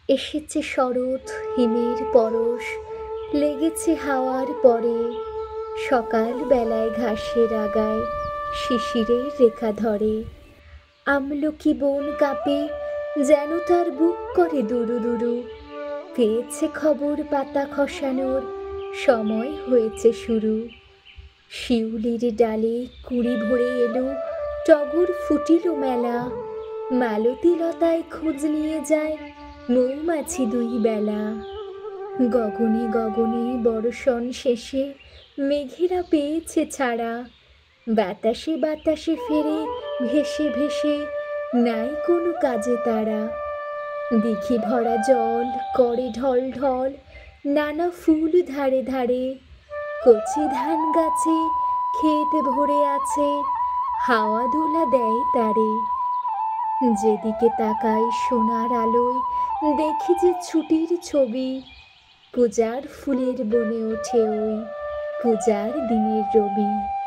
এসেছে শরৎ হিমের পরশ, লেগেছে হাওয়ার পরে। সকাল বেলায় ঘাসের আগায় শিশিরের রেখা ধরে। আমলকি বন কাঁপে, যেন তার বুক করে দুরু দুরু। পেয়েছে খবর পাতা খসানোর, সময় হয়েছে শুরু। শিউলির ডালে কুড়ি ভরে এলো, টগর ফুটিল মেলা। মালতী লতায় খোঁজ নিয়ে যায় মৌমাছি দুই বেলা। গগনে গগনে বর্ষণ শেষে মেঘেরা পেয়েছে ছাড়া। বাতাসে বাতাসে ফেরে ভেসে ভেসে, নাই কোনো কাজে তারা। দিঘি ভরা জল করে ঢল ঢল, নানা ফুল ধারে ধারে। কচি ধান গাছে ক্ষেত ভরে আছে, হাওয়া দোলা দেয় তারে। যেদিকে তাকাই সোনার আলোয়, দেখি যে ছুটির ছবি। পূজার ফুলের বনে ওঠে ওই পূজার দিনের রবি।